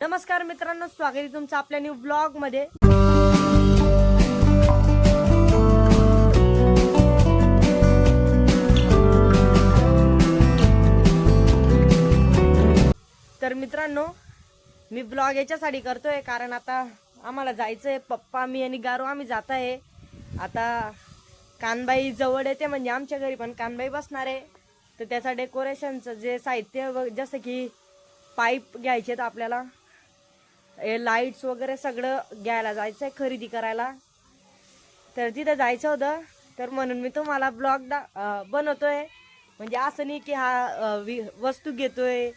नमस्कार मित्रांनो, स्वागत आहे तुमचं आपल्या न्यू ब्लॉग मध्ये। तर मित्रांनो, मी ब्लॉग याच्यासाठी करतोय कारण आता आम्हाला जायचंय, पप्पा मी आणि गारू आम्ही जात आहे। आता कानबाई जवळ येते, म्हणजे आमच्या घरी पण कानबाई बसणार आहे, तर त्याचा डेकोरेशनचं जे साहित्य जसं की पाईप घ्यायचे आहेत आपल्याला, लाईट्स वगैरे सगळं घ्यायला जायचंय, खरेदी करायला। तर तिथे जायचं होतं, तर म्हणून मी तुम्हाला ब्लॉग बनवतोय। म्हणजे असं नाही की हा वस्तू घेतोय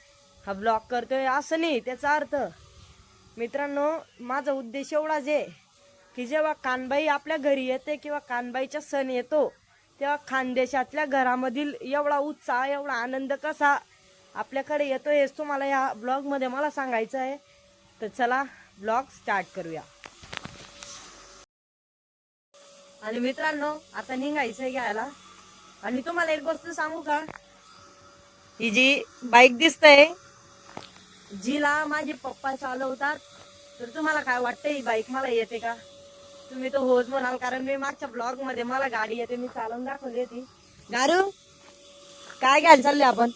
हा ब्लॉग करतोय, असं नाही त्याचा अर्थ। मित्रांनो, माझा उद्देश एवढाच आहे की जेव्हा कानबाई आपल्या घरी येते किंवा कानबाईचा सण येतो, तेव्हा खानदेशातल्या घरामधील एवढा उत्साह, एवढा आनंद कसा आपल्याकडे येतो हेच तुम्हाला या ब्लॉग मध्ये मला सांगायचं आहे। तर चला ब्लॉग स्टार्ट करूया। आणि मित्रांनो, आता निघायचंय घ्यायला। आणि तुम्हाला एक गोष्ट सांगू का, ही जी बाईक दिसतंय, जिला माझे पप्पा चालवतात, तर तुम्हाला काय वाटतं ही बाईक मला येते का? तुम्ही तो होच म्हणाल, कारण मी मागच्या ब्लॉग मध्ये मला गाडी येते, मी चालवून दाखवली होती। गारू, काय घ्यायला चालले आपण?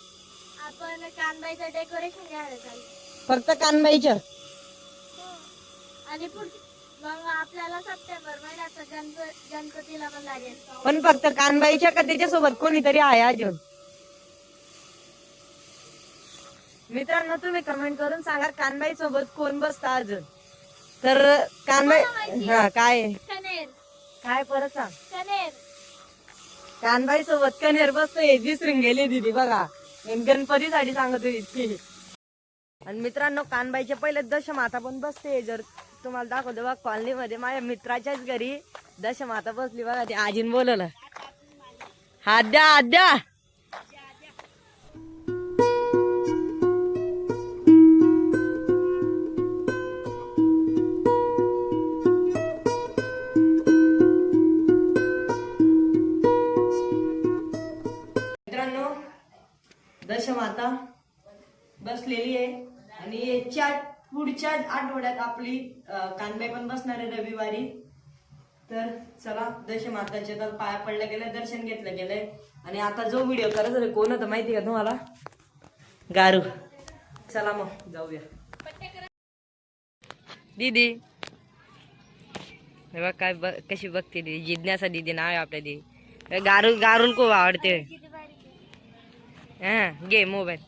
आपण कानबाईचं डेकोरेशन घ्यायला चाललो। फक्त कानबाईचं? आणि मग आपल्याला सप्टेंबर महिन्यात गणपतीला पण लागेल। पण फक्त कानबाईच्या का त्याच्यासोबत कोणीतरी आहे अजून? मित्रांनो, तुम्ही कमेंट करून सांगा कानबाई सोबत कोण बसता अजून। तर कानबाई हा काय कनेर, काय परत सांग? कनेर कानबाई सोबत कनेर बसतोय, विसरून गेली दीदी बघा, गणपतीसाठी सांगत होती। आणि मित्रांनो, कानबाईच्या पहिले दशमाता पण बसते, जर तुम्हाला दाखवतो बघा, कॉलनी मध्ये माझ्या मित्राच्याच घरी दशमाता बसली बघा, ते आजीन बोलवलं, हात द्या हात द्या। मित्रांनो, दशमाता बसलेली आहे आणि पुढच्या आठवड्यात आपली कानबाई पण बसणार आहे रविवारी। तर चला, दशमाताचे तर पाया पडल्या गेले, दर्शन घेतलं गेलंय। आणि आता जो व्हिडिओ करायचा कोण होता माहिती का तुम्हाला? गारू। चला मग जाऊया। दीदी हे बघ काय कशी बघते दीदी, जिज्ञासा दीदी नाव आहे आपल्या दीदी। गारून खूप आवडते। हा, घे मोबाईल।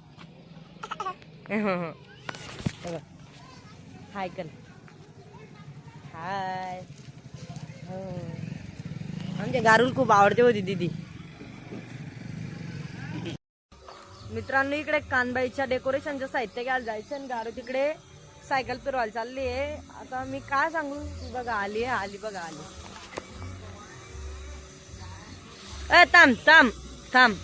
हाय कर, हाय। म्हणजे गारुल खूप आवडते होती दीदी। मित्रांनो, इकडे कानबाईच्या डेकोरेशनचं साहित्य घ्यायला जायचं आणि गारू तिकडे सायकल फिरवायला चालली आहे। आता मी काय सांगू, बघा आली बघा आली। थांब थांब थांब,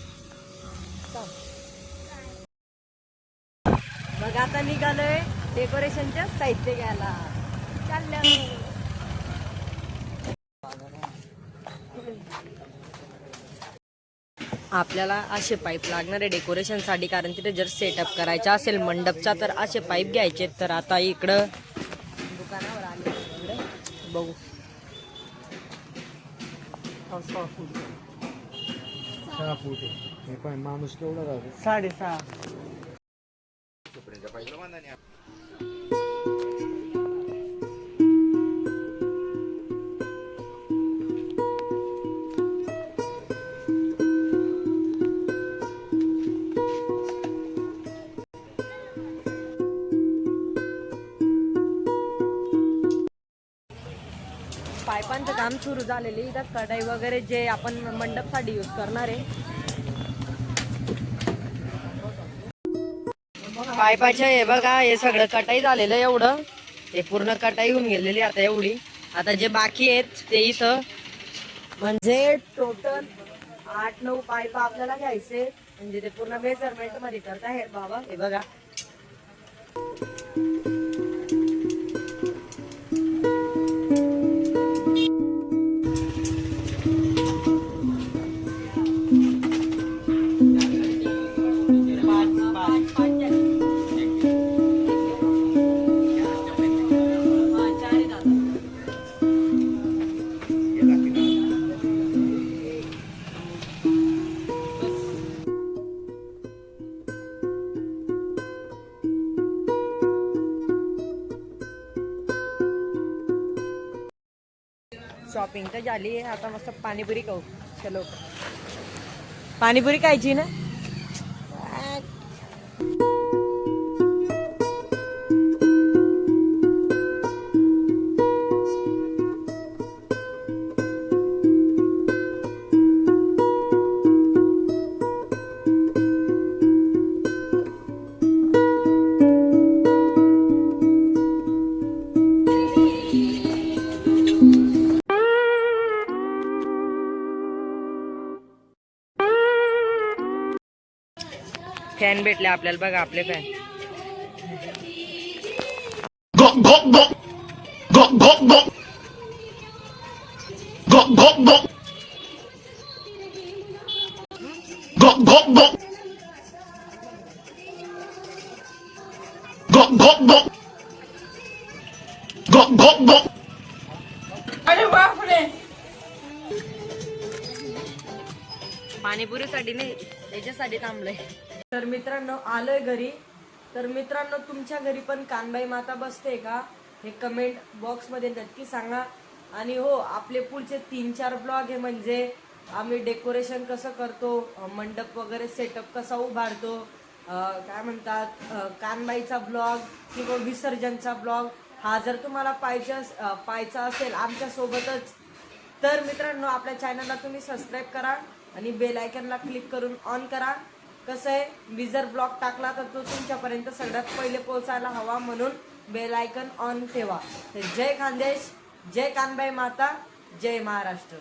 बघा आता निघालोय डेकोरेशनच्या साहित्य घ्यायला, चाललं। आपल्याला असे पाईप लागणार आहे डेकोरेशन साठी, कारण तिथे जर सेटअप करायचा असेल मंडपचा तर असे पाईप घ्यायचे। तर आता इकडं दुकानावर आले, बघू। 6 फूट हे पण माणूस केवढा राहतो? 6.5। पाईपांचं काम सुरू झालेले, इथं कढाई वगैरे जे आपण मंडपसाठी यूज करणार आहे, पाईपाच्या हे बघा, हे सगळं कटाई झालेलं एवढं, हे पूर्ण कटाई होऊन गेलेली आता एवढी। आता जे बाकी आहेत ते इथं, म्हणजे टोटल 8-9 पाईप आपल्याला घ्यायचे, म्हणजे ते पूर्ण मेजरमेंट मध्ये करता आहे बाबा। हे बघा, शॉपिंग तर झाली आहे, आता मस्त पाणीपुरी खाऊ. चलो पाणीपुरी खायची ना. फॅन भेटले आपल्याला बघा, आपले फॅन. पाणीपुरीसाठी नाही, त्याच्यासाठी थांबलोय. तर मित्रांनो आलोय घरी. तर मित्रांनो तुमच्या घरी पण कानबाई माता बसते का हे कमेंट बॉक्स मध्ये नक्की सांगा. आणि हो, आपले पुढचे 3-4 ब्लॉग आहे, म्हणजे आम्ही डेकोरेशन कसं करतो, मंडप वगैरे सेटअप कसा उभारतो, काय म्हणतात कानबाईचा ब्लॉग किंवा विसर्जनचा ब्लॉग, हा जर तुम्हाला पाहायचा असेल आमच्या सोबतच, तर मित्रांनो आपल्या चॅनलला तुम्ही सबस्क्राईब करा आणि बेल आयकॉनला क्लिक करून ऑन करा. कसं आहे, मी जर ब्लॉग टाकला तर तो तुमच्यापर्यंत सगळ्यात पहिले पोहोचायला हवा, म्हणून बेल आयकॉन ऑन ठेवा. तर जय खानदेश, जय कानबाई माता, जय महाराष्ट्र.